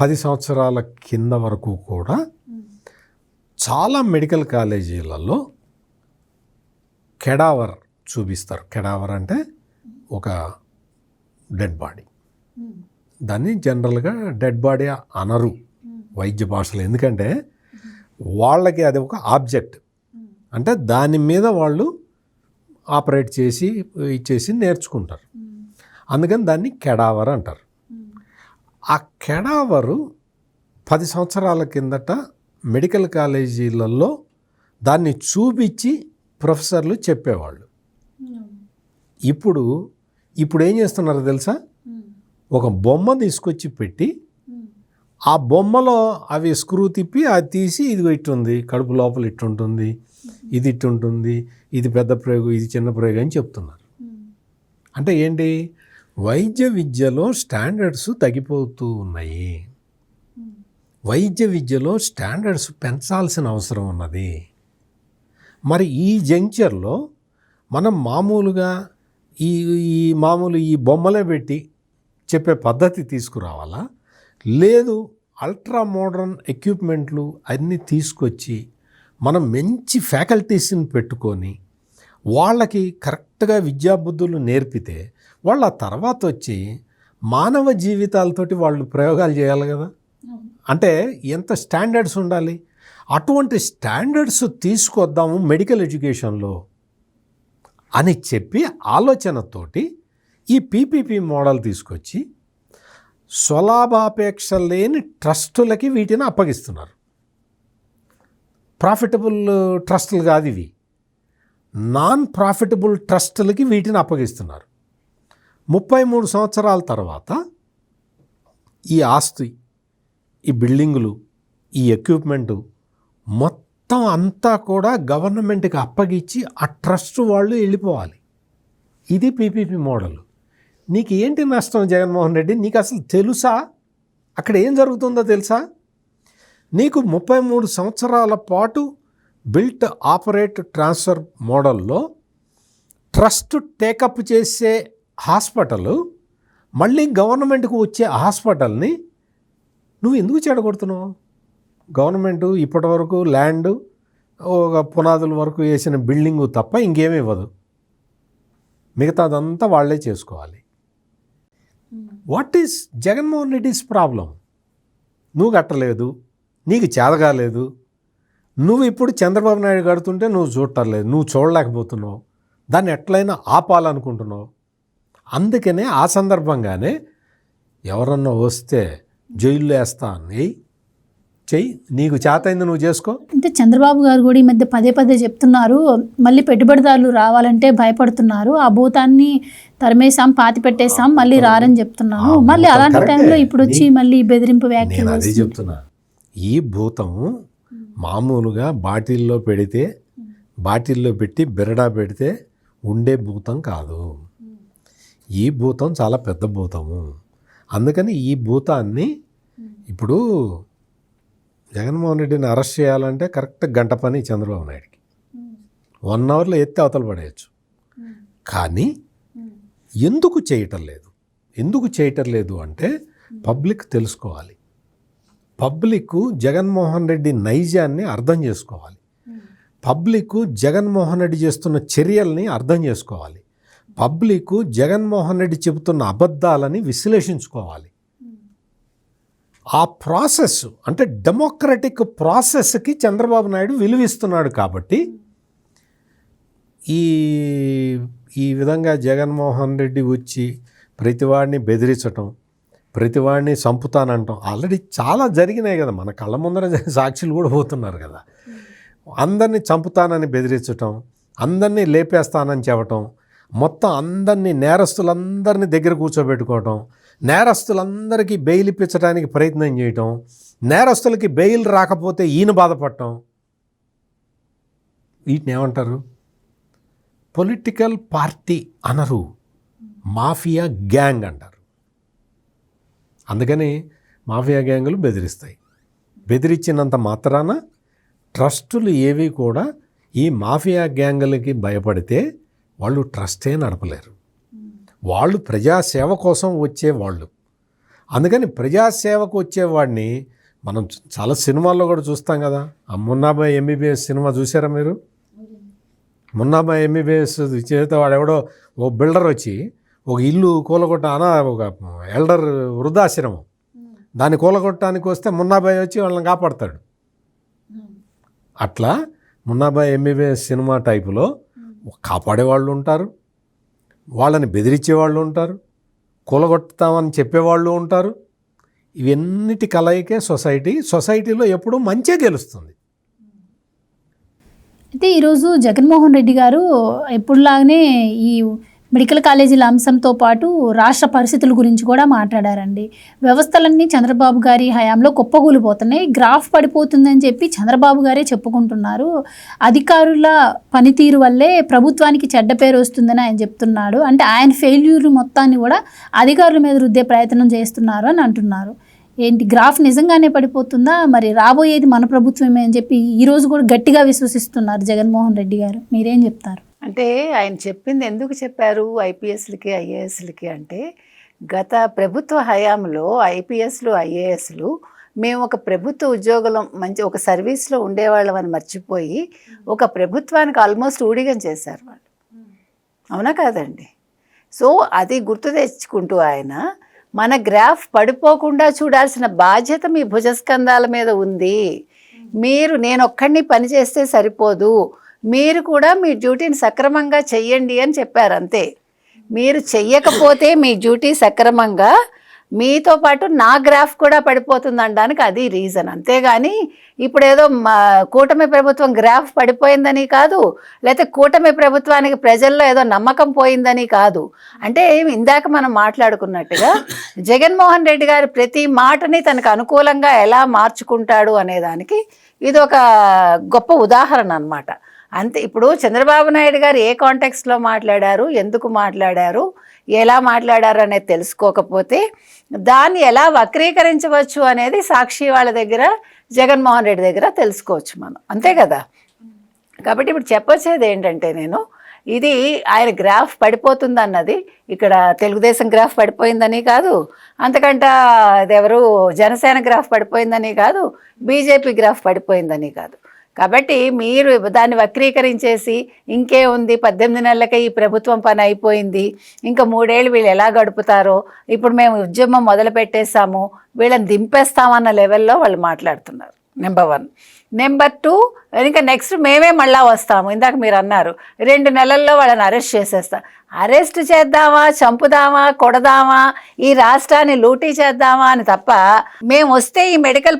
10 సంవత్సరాల కింద వరకు కూడా చాలా మెడికల్ కాలేజీలలో కెడావర్ చూపిస్తారు. కెడావర్ అంటే ఒక డెడ్ బాడీ, దాన్ని జనరల్గా డెడ్ బాడీ అనరు వైద్య భాషలో, ఎందుకంటే వాళ్ళకి అది ఒక ఆబ్జెక్ట్, అంటే దాని మీద వాళ్ళు ఆపరేట్ చేసి ఇచ్చేసి నేర్చుకుంటారు, అందుకని దాన్ని కెడావర్ అంటారు. ఆ కెడావరు 10 సంవత్సరాల కిందట మెడికల్ కాలేజీలలో దాన్ని చూపించి ప్రొఫెసర్లు చెప్పేవాళ్ళు. ఇప్పుడు ఏం చేస్తున్నారో తెలుసా, ఒక బొమ్మ తీసుకొచ్చి పెట్టి ఆ బొమ్మలో అవి స్క్రూ తిప్పి అది తీసి ఇది ఇట్టుంది, కడుపు లోపల ఇట్టుంటుంది, ఇది ఇట్టుంటుంది, ఇది పెద్ద ప్రయోగం, ఇది చిన్న ప్రయోగం అని చెప్తున్నారు. అంటే ఏంటి, వైద్య విద్యలో స్టాండర్డ్స్ తగ్గిపోతూ ఉన్నాయి. వైద్య విద్యలో స్టాండర్డ్స్ పెంచాల్సిన అవసరం ఉన్నది. మరి ఈ జంక్చర్లో మనం మామూలుగా ఈ బొమ్మలే పెట్టి చెప్పే పద్ధతి తీసుకురావాలా, లేదు అల్ట్రా మోడర్న్ ఎక్విప్మెంట్లు అన్నీ తీసుకొచ్చి మనం మంచి ఫ్యాకల్టీస్ని పెట్టుకొని వాళ్ళకి కరెక్ట్గా విద్యాబుద్ధులు నేర్పితే వాళ్ళు ఆ తర్వాత వచ్చి మానవ జీవితాలతోటి వాళ్ళు ప్రయోగాలు చేయాలి కదా. అంటే ఎంత స్టాండర్డ్స్ ఉండాలి, అటువంటి స్టాండర్డ్స్ తీసుకొద్దాము మెడికల్ ఎడ్యుకేషన్లో అని చెప్పి ఆలోచనతోటి ఈ పీపీపీ మోడల్ తీసుకొచ్చి స్వలాభాపేక్ష లేని ట్రస్టులకి వీటిని అప్పగిస్తున్నారు. ప్రాఫిటబుల్ ట్రస్టులు కాదు ఇవి, నాన్ ప్రాఫిటబుల్ ట్రస్టులకి వీటిని అప్పగిస్తున్నారు. 33 సంవత్సరాల తర్వాత ఈ ఆస్తి, ఈ బిల్డింగులు, ఈ ఎక్విప్మెంటు మొత్తం అంతా కూడా గవర్నమెంట్కి అప్పగించి ఆ ట్రస్ట్ వాళ్ళు వెళ్ళిపోవాలి. ఇది పీపీపీ మోడల్. నీకు ఏంటి నష్టం జగన్మోహన్ రెడ్డి, నీకు అసలు తెలుసా అక్కడ ఏం జరుగుతుందో తెలుసా? నీకు 33 సంవత్సరాల పాటు బిల్ట్ ఆపరేట్ ట్రాన్స్ఫర్ మోడల్లో ట్రస్ట్ టేకప్ చేసే హాస్పిటల్ మళ్ళీ గవర్నమెంట్కు వచ్చే హాస్పిటల్ని నువ్వు ఎందుకు చెడగొడుతున్నావు? గవర్నమెంటు ఇప్పటి వరకు ల్యాండ్ ఒక పునాదుల వరకు వేసిన బిల్డింగు తప్ప ఇంకేమీ ఇవ్వదు, మిగతాదంతా వాళ్ళే చేసుకోవాలి. What is Jaganmohan Reddy's problem? నువ్వు కట్టలేదు, నీకు చేతగాలేదు, నువ్వు ఇప్పుడు చంద్రబాబు నాయుడు కడుతుంటే నువ్వు చూడటలేదు, నువ్వు చూడలేకపోతున్నావు, దాన్ని ఎట్లయినా ఆపాలనుకుంటున్నావు. అందుకనే ఆ సందర్భంగానే ఎవరన్నా వస్తే జైల్లో వేస్తా అని చెయ్యి, నీకు చేతైంది నువ్వు చేసుకో. అంటే చంద్రబాబు గారు కూడా ఈ మధ్య పదే చెప్తున్నారు, మళ్ళీ పెట్టుబడిదారులు రావాలంటే భయపడుతున్నారు, ఆ భూతాన్ని తరిమేసాం, పాతి పెట్టేసాం, మళ్ళీ రారని చెప్తున్నాను. మళ్ళీ అలాంటి టైంలో ఇప్పుడు వచ్చి మళ్ళీ బెదిరింపు వ్యాఖ్యలు. నేను అదే చెప్తున్నా, ఈ భూతం మామూలుగా బాటిల్లో పెట్టి బిరడా పెడితే ఉండే భూతం కాదు. ఈ భూతం చాలా పెద్ద భూతము. అందుకని ఈ భూతాన్ని ఇప్పుడు జగన్మోహన్ రెడ్డిని అరెస్ట్ చేయాలంటే కరెక్ట్ గంట పని చంద్రబాబు నాయుడికి, 1 అవర్లో ఎత్తి అవతల పడేయచ్చు. కానీ ఎందుకు చేయటం లేదు అంటే పబ్లిక్ తెలుసుకోవాలి, పబ్లిక్ జగన్మోహన్ రెడ్డి నైజాన్ని అర్థం చేసుకోవాలి, పబ్లిక్ జగన్మోహన్ రెడ్డి చేస్తున్న చర్యల్ని అర్థం చేసుకోవాలి, పబ్లిక్ జగన్మోహన్ రెడ్డి చెబుతున్న అబద్ధాలని విశ్లేషించుకోవాలి. ఆ ప్రాసెస్ అంటే డెమోక్రటిక్ ప్రాసెస్కి చంద్రబాబు నాయుడు విలువిస్తున్నాడు. కాబట్టి ఈ విధంగా జగన్మోహన్ రెడ్డి వచ్చి ప్రతివాడిని బెదిరించటం, ప్రతివాడిని చంపుతానంటాం ఆల్రెడీ చాలా జరిగినాయి కదా, మన కళ్ళ ముందర సాక్షులు కూడా పోతున్నారు కదా. అందరినీ చంపుతానని బెదిరించటం, అందరినీ లేపేస్తానని చెప్పటం, మొత్తం అందరినీ నేరస్తులందరినీ దగ్గర కూర్చోబెట్టుకోవటం, నేరస్తులందరికీ బెయిల్ ఇప్పించడానికి ప్రయత్నం చేయటం, నేరస్తులకి బెయిల్ రాకపోతే ఈయన బాధపడటం, వీటిని ఏమంటారు? పొలిటికల్ పార్టీ అనరు, మాఫియా గ్యాంగ్ అంటారు. అందుకని మాఫియా గ్యాంగులు బెదిరిస్తాయి. బెదిరించినంత మాత్రాన ట్రస్టులు ఏవి కూడా ఈ మాఫియా గ్యాంగులకి భయపడితే వాళ్ళు ట్రస్టే నడపలేరు. వాళ్ళు ప్రజాసేవ కోసం వచ్చేవాళ్ళు. అందుకని ప్రజాసేవకు వచ్చేవాడిని మనం చాలా సినిమాల్లో కూడా చూస్తాం కదా. ఆ మున్నాబాయ్ ఎంబీబీఎస్ సినిమా చూసారా మీరు? మున్నాబాయ్ ఎంబీబీఎస్ చేత వాడెవడో ఓ బిల్డర్ వచ్చి ఒక ఇల్లు కూలగొట్ట ఒక ఎల్డర్ వృద్ధాశ్రమం దాన్ని కూలగొట్టడానికి వస్తే మున్నాబాయ్ వచ్చి వాళ్ళని కాపాడతాడు. అట్లా మున్నాబాయ్ ఎంబీబీఎస్ సినిమా టైపులో కాపాడేవాళ్ళు ఉంటారు, వాళ్ళని బెదిరించేవాళ్ళు ఉంటారు, కూలగొట్టుతామని చెప్పేవాళ్ళు ఉంటారు. ఇవన్నిటి కలయికే సొసైటీలో ఎప్పుడూ మంచే గెలుస్తుంది. అయితే ఈరోజు జగన్మోహన్ రెడ్డి గారు ఎప్పుడులాగానే ఈ మెడికల్ కాలేజీల అంశంతో పాటు రాష్ట్ర పరిస్థితుల గురించి కూడా మాట్లాడారండి. వ్యవస్థలన్నీ చంద్రబాబు గారి హయాంలో కుప్పకూలిపోతున్నాయి, గ్రాఫ్ పడిపోతుందని చెప్పి చంద్రబాబు గారే చెప్పుకుంటున్నారు. అధికారుల పనితీరు వల్లే ప్రభుత్వానికి చెడ్డ పేరు వస్తుందని ఆయన చెప్తున్నాడు. అంటే ఆయన ఫెయిల్యూర్ మొత్తాన్ని కూడా అధికారుల మీద రుద్దే ప్రయత్నం చేస్తున్నారు అని అంటున్నారు. ఏంటి గ్రాఫ్ నిజంగానే పడిపోతుందా? మరి రాబోయేది మన ప్రభుత్వమే అని చెప్పి ఈరోజు కూడా గట్టిగా విశ్వసిస్తున్నారు జగన్మోహన్ రెడ్డి గారు. మీరేం చెప్తారు? అంటే ఆయన చెప్పింది ఎందుకు చెప్పారు ఐపీఎస్లకి ఐఏఎస్లకి అంటే, గత ప్రభుత్వ హయాంలో ఐపీఎస్లు ఐఏఎస్లు మేము ఒక ప్రభుత్వ ఉద్యోగం మంచి ఒక సర్వీస్లో ఉండేవాళ్ళం అని మర్చిపోయి ఒక ప్రభుత్వానికి ఆల్మోస్ట్ ఊడిగం చేశారు వాళ్ళు. అవునా కాదండి? సో అది గుర్తు తెచ్చుకుంటూ ఆయన మన గ్రాఫ్ పడిపోకుండా చూడాల్సిన బాధ్యత మీ భుజస్కంధాల మీద ఉంది. నేను ఒక్కడిని పని చేస్తే సరిపోదు, మీరు కూడా మీ డ్యూటీని సక్రమంగా చెయ్యండి అని చెప్పారు. అంతే. మీరు చెయ్యకపోతే మీ డ్యూటీ సక్రమంగా మీతో పాటు నా గ్రాఫ్ కూడా పడిపోతుంది అనడానికి అది రీజన్. అంతేగాని ఇప్పుడు ఏదో కూటమి ప్రభుత్వం గ్రాఫ్ పడిపోయిందని కాదు, లేకపోతే కూటమి ప్రభుత్వానికి ప్రజల్లో ఏదో నమ్మకం పోయిందని కాదు. అంటే ఇందాక మనం మాట్లాడుకున్నట్టుగా జగన్మోహన్ రెడ్డి గారు ప్రతి మాటని తనకు అనుకూలంగా ఎలా మార్చుకుంటాడు అనేదానికి ఇది ఒక గొప్ప ఉదాహరణ అన్నమాట. అంతే. ఇప్పుడు చంద్రబాబు నాయుడు గారు ఏ కాంటెక్స్ట్లో మాట్లాడారు, ఎందుకు మాట్లాడారు, ఎలా మాట్లాడారు అనేది తెలుసుకోకపోతే దాన్ని ఎలా వక్రీకరించవచ్చు అనేది సాక్షి వాళ్ళ దగ్గర, జగన్మోహన్ రెడ్డి దగ్గర తెలుసుకోవచ్చు మనం. అంతే కదా? కాబట్టి ఇప్పుడు చెప్పొచ్చేది ఏంటంటే, ఇది ఆయన గ్రాఫ్ పడిపోతుంది అన్నది ఇక్కడ తెలుగుదేశం గ్రాఫ్ పడిపోయిందని కాదు, అంతకంటే అదెవరు జనసేన గ్రాఫ్ పడిపోయిందని కాదు, బీజేపీ గ్రాఫ్ పడిపోయిందని కాదు. కాబట్టి మీరు దాన్ని వక్రీకరించేసి ఇంకే ఉంది 18 నెలలకే ఈ ప్రభుత్వం పని అయిపోయింది, ఇంకా 3 ఏళ్ళు వీళ్ళు ఎలా గడుపుతారో, ఇప్పుడు మేము ఉద్యమం మొదలు పెట్టేస్తాము, వీళ్ళని దింపేస్తామన్న లెవెల్లో వాళ్ళు మాట్లాడుతున్నారు. నెంబర్ 1. నెంబర్ 2, ఇంకా నెక్స్ట్ మేమే మళ్ళా వస్తాము. ఇందాక మీరు అన్నారు 2 నెలల్లో వాళ్ళని అరెస్ట్ చేసేస్తాం. అరెస్ట్ చేద్దామా, చంపుదామా, కొడదామా, ఈ రాష్ట్రాన్ని లూటీ చేద్దామా అని తప్ప, మేము వస్తే ఈ మెడికల్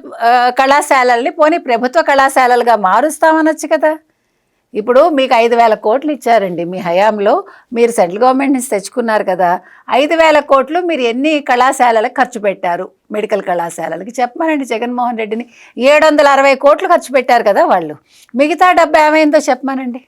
కళాశాలల్ని పోనీ ప్రభుత్వ కళాశాలలుగా మారుస్తామనొచ్చు కదా. ఇప్పుడు మీకు 5,000 కోట్లు ఇచ్చారండి మీ హయాంలో, మీరు సెంట్రల్ గవర్నమెంట్ నుంచి తెచ్చుకున్నారు కదా. 5,000 కోట్లు మీరు ఎన్ని కళాశాలలకు ఖర్చు పెట్టారు? మెడికల్ కళాశాలలకి చెప్పమనండి జగన్మోహన్ రెడ్డిని. 760 కోట్లు ఖర్చు పెట్టారు కదా వాళ్ళు. మిగతా డబ్బు ఏమైందో చెప్పమనండి.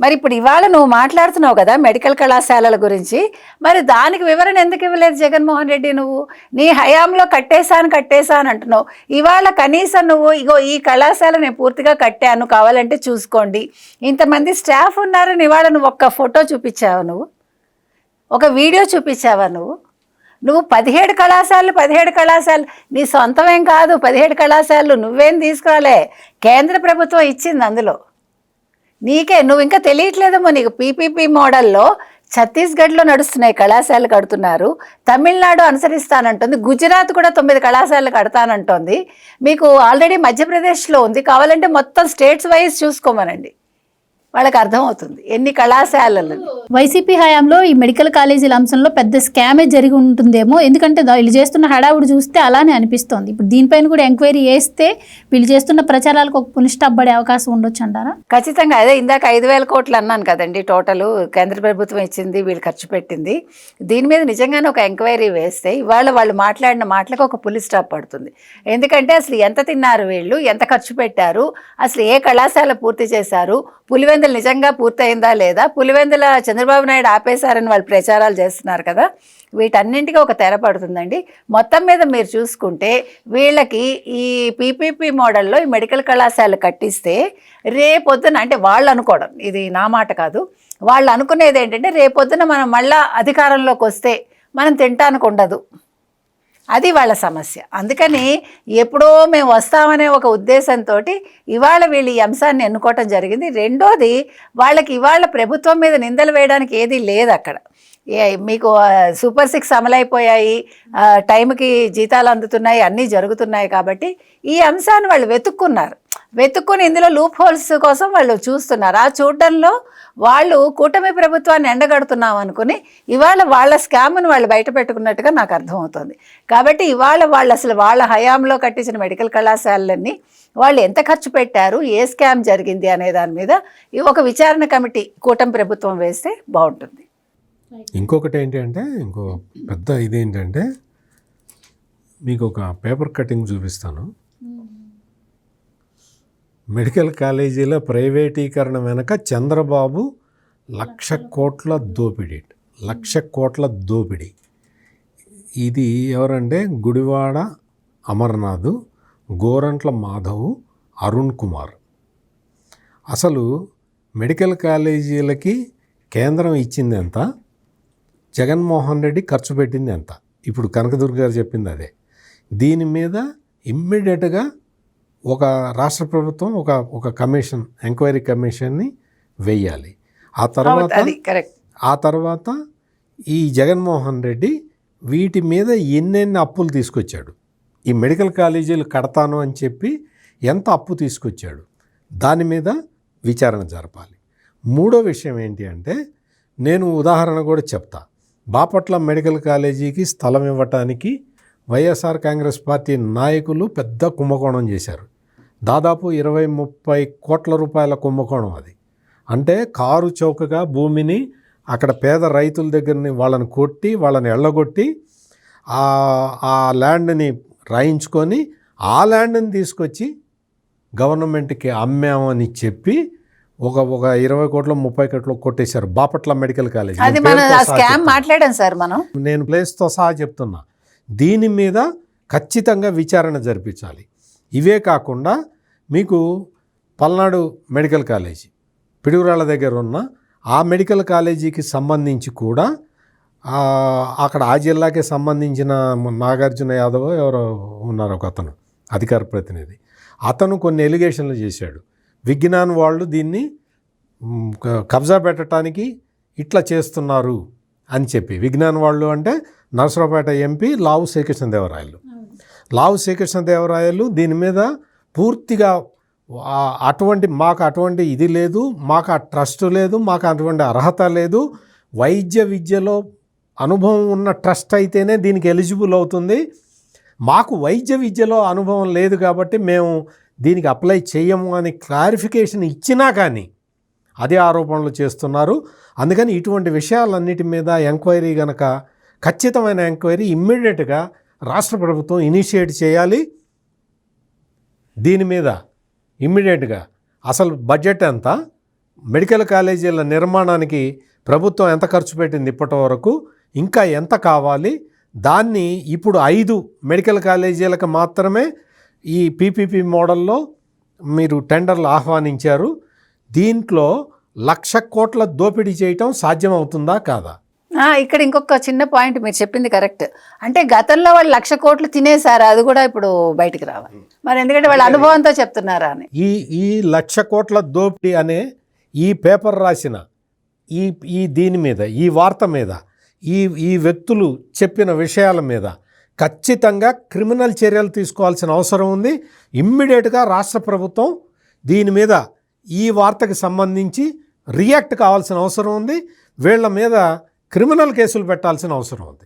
మరి ఇప్పుడు ఇవాళ నువ్వు మాట్లాడుతున్నావు కదా మెడికల్ కళాశాలల గురించి, మరి దానికి వివరణ ఎందుకు ఇవ్వలేదు జగన్మోహన్ రెడ్డి? నువ్వు నీ హయాంలో కట్టేశాను అంటున్నావు. ఇవాళ కనీసం నువ్వు ఇగో ఈ కళాశాల నేను పూర్తిగా కట్టాను, కావాలంటే చూసుకోండి, ఇంతమంది స్టాఫ్ ఉన్నారని ఇవాళ నువ్వు ఒక్క ఫోటో చూపించావా? నువ్వు ఒక వీడియో చూపించావా? నువ్వు 17 కళాశాలలు నీ సొంతమేం కాదు. 17 కళాశాలలు నువ్వేం తీసుకురాలే, కేంద్ర ప్రభుత్వం ఇచ్చింది. అందులో నువ్వు ఇంకా తెలియట్లేదేమో నీకు. పీపీపీ మోడల్లో ఛత్తీస్గఢ్లో నడుస్తున్నాయి, కళాశాలలు కడుతున్నారు. తమిళనాడు అనుసరిస్తానంటుంది, గుజరాత్ కూడా 9 కళాశాలలు కడతానంటోంది. మీకు ఆల్రెడీ మధ్యప్రదేశ్లో ఉంది, కావాలంటే మొత్తం స్టేట్స్ వైజ్ చూసుకోమనండి. వాళ్ళకి అర్థమవుతుంది ఎన్ని కళాశాలలు. వైసీపీ హయాంలో ఈ మెడికల్ కాలేజీల అంశంలో పెద్ద స్కామే జరిగి ఉంటుందేమో, ఎందుకంటే వీళ్ళు చేస్తున్న హడావుడు చూస్తే అలానే అనిపిస్తోంది. ఇప్పుడు దీనిపైన కూడా ఎంక్వైరీ చేస్తే వీళ్ళు చేస్తున్న ప్రచారాలకు ఒక పునిస్టాప్ పడే అవకాశం ఉండొచ్చు అంటారా? ఖచ్చితంగా. అదే ఇందాక 5,000 కోట్లు అన్నాను కదండి టోటల్ కేంద్ర ప్రభుత్వం ఇచ్చింది, వీళ్ళు ఖర్చు పెట్టింది. దీని మీద నిజంగానే ఒక ఎంక్వైరీ వేస్తే ఇవాళ వాళ్ళు మాట్లాడిన మాటలకు ఒక పులి స్టాప్ పడుతుంది. ఎందుకంటే అసలు ఎంత తిన్నారు వీళ్ళు, ఎంత ఖర్చు పెట్టారు, అసలు ఏ కళాశాల పూర్తి చేశారు, పులివెందులు నిజంగా పూర్తయిందా లేదా, పులివెందుల చంద్రబాబు నాయుడు ఆపేశారని వాళ్ళు ప్రచారాలు చేస్తున్నారు కదా, వీటన్నింటికీ ఒక తెర పడుతుందండి. మొత్తం మీద మీరు చూసుకుంటే వీళ్ళకి ఈ పీపీపీ మోడల్లో ఈ మెడికల్ కళాశాల కట్టిస్తే రేపొద్దున, అంటే వాళ్ళు అనుకోవడం, ఇది నా మాట కాదు, వాళ్ళు అనుకునేది ఏంటంటే రేపొద్దున మనం మళ్ళా అధికారంలోకి వస్తే మనం తినటానికి ఉండదు, అది వాళ్ళ సమస్య. అందుకని ఎప్పుడో మేము వస్తామనే ఒక ఉద్దేశంతో ఇవాళ వీళ్ళు ఈ అంశాన్ని ఎన్నుకోవటం జరిగింది. రెండోది, వాళ్ళకి ఇవాళ ప్రభుత్వం మీద నిందలు వేయడానికి ఏదీ లేదు అక్కడ. మీకు సూపర్ 6 అమలైపోయాయి, టైంకి జీతాలు అందుతున్నాయి, అన్నీ జరుగుతున్నాయి. కాబట్టి ఈ అంశాన్ని వాళ్ళు వెతుక్కుని ఇందులో లూప్ హోల్స్ కోసం వాళ్ళు చూస్తున్నారు. ఆ చూడడంలో వాళ్ళు కూటమి ప్రభుత్వాన్ని ఎండగడుతున్నాం అనుకుని ఇవాళ వాళ్ళ స్కామ్ను వాళ్ళు బయట పెట్టుకున్నట్టుగా నాకు అర్థమవుతుంది. కాబట్టి ఇవాళ వాళ్ళు అసలు వాళ్ళ హయాంలో కట్టించిన మెడికల్ కళాశాలలన్నీ వాళ్ళు ఎంత ఖర్చు పెట్టారు, ఏ స్కామ్ జరిగింది అనే దాని మీద ఒక విచారణ కమిటీ కూటమి ప్రభుత్వం వేస్తే బాగుంటుంది. ఇంకొకటి ఏంటి అంటే, ఇంకో పెద్ద ఇదేంటంటే, మీకు ఒక పేపర్ కటింగ్ చూపిస్తాను. మెడికల్ కాలేజీల ప్రైవేటీకరణ వెనక చంద్రబాబు 1,00,000 కోట్ల దోపిడీ. 1,00,000 కోట్ల దోపిడీ. ఇది ఎవరంటే గుడివాడ అమర్నాథ్, గోరంట్ల మాధవ్, అరుణ్ కుమార్. అసలు మెడికల్ కాలేజీలకి కేంద్రం ఇచ్చింది ఎంత, జగన్మోహన్ రెడ్డి ఖర్చు పెట్టింది ఎంత, ఇప్పుడు కనకదుర్గ గారు చెప్పింది అదే. దీని మీద ఇమ్మీడియట్గా ఒక రాష్ట్ర ప్రభుత్వం ఒక కమిషన్, ఎంక్వైరీ కమిషన్ని వెయ్యాలి. ఆ తర్వాత ఈ జగన్మోహన్ రెడ్డి వీటి మీద ఎన్నెన్ని అప్పులు తీసుకొచ్చాడు, ఈ మెడికల్ కాలేజీలు కడతాను అని చెప్పి ఎంత అప్పు తీసుకొచ్చాడు, దాని మీద విచారణ జరపాలి. మూడో విషయం ఏంటి అంటే, నేను ఉదాహరణ కూడా చెప్తా. బాపట్ల మెడికల్ కాలేజీకి స్థలం ఇవ్వటానికి వైఎస్ఆర్ కాంగ్రెస్ పార్టీ నాయకులు పెద్ద కుంభకోణం చేశారు. దాదాపు 20-30 కోట్ల రూపాయల కుంభకోణం అది. అంటే కారు చౌకగా భూమిని అక్కడ పేద రైతుల దగ్గరని వాళ్ళని కొట్టి, వాళ్ళని ఎళ్ళగొట్టి ఆ ల్యాండ్ని రాయించుకొని ఆ ల్యాండ్ని తీసుకొచ్చి గవర్నమెంట్కి అమ్మామని చెప్పి ఒక 20 కోట్లు 30 కోట్లు కొట్టేశారు బాపట్ల మెడికల్ కాలేజ్. మాట్లాడాం సార్ మనం, నేను ప్లేస్తో సహా చెప్తున్నా. దీని మీద ఖచ్చితంగా విచారణ జరిపించాలి. ఇవే కాకుండా మీకు పల్నాడు మెడికల్ కాలేజీ పిడుగురాళ్ళ దగ్గర ఉన్న ఆ మెడికల్ కాలేజీకి సంబంధించి కూడా అక్కడ ఆ జిల్లాకి సంబంధించిన నాగార్జున యాదవ్ ఎవరో ఉన్నారు, ఒక అతను అధికార ప్రతినిధి, అతను కొన్ని ఎలిగేషన్లు చేశాడు. విజ్ఞాన్ వాళ్ళు దీన్ని కబ్జా పెట్టడానికి ఇట్లా చేస్తున్నారు అని చెప్పి. విజ్ఞాన్ వాళ్ళు అంటే నరసరావుపేట ఎంపీ లావు శ్రీకృష్ణదేవరాయలు. లావు శ్రీకృష్ణదేవరాయలు దీని మీద పూర్తిగా మాకు అటువంటి ఇది లేదు, మాకు ఆ ట్రస్ట్ లేదు, మాకు అటువంటి అర్హత లేదు, వైద్య విద్యలో అనుభవం ఉన్న ట్రస్ట్ అయితేనే దీనికి ఎలిజిబుల్ అవుతుంది, మాకు వైద్య విద్యలో అనుభవం లేదు కాబట్టి మేము దీనికి అప్లై చేయము అని క్లారిఫికేషన్ ఇచ్చినా కానీ అదే ఆరోపణలు చేస్తున్నారు. అందుకని ఇటువంటి విషయాలన్నిటి మీద ఎంక్వైరీ కనుక, ఖచ్చితమైన ఎంక్వైరీ ఇమ్మీడియట్గా రాష్ట్ర ప్రభుత్వం ఇనిషియేట్ చేయాలి. దీని మీద ఇమ్మీడియట్గా అసలు బడ్జెట్ ఎంత, మెడికల్ కాలేజీల నిర్మాణానికి ప్రభుత్వం ఎంత ఖర్చు పెట్టింది ఇప్పటి వరకు, ఇంకా ఎంత కావాలి, దాన్ని ఇప్పుడు 5 మెడికల్ కాలేజీలకు మాత్రమే ఈ పీపీపీ మోడల్లో మీరు టెండర్లు ఆహ్వానించారు. దీంట్లో 1,00,000 కోట్ల దోపిడీ చేయటం సాధ్యమవుతుందా కాదా? ఇక్కడ ఇంకొక చిన్న పాయింట్, మీరు చెప్పింది కరెక్ట్. అంటే గతంలో వాళ్ళు 1,00,000 కోట్లు తినేశారు, అది కూడా ఇప్పుడు బయటికి రావాలి మరి, ఎందుకంటే వాళ్ళ అనుభవంతో చెప్తున్నారా అని. ఈ 1,00,000 కోట్ల దోపిడీ అనే ఈ పేపర్ రాసిన ఈ దీని మీద, ఈ వార్త మీద, ఈ వ్యక్తులు చెప్పిన విషయాల మీద ఖచ్చితంగా క్రిమినల్ చర్యలు తీసుకోవాల్సిన అవసరం ఉంది. ఇమ్మీడియట్గా రాష్ట్ర ప్రభుత్వం దీని మీద ఈ వార్తకి సంబంధించి రియాక్ట్ కావాల్సిన అవసరం ఉంది. వీళ్ళ మీద క్రిమినల్ కేసులు పెట్టాల్సిన అవసరం ఉంది.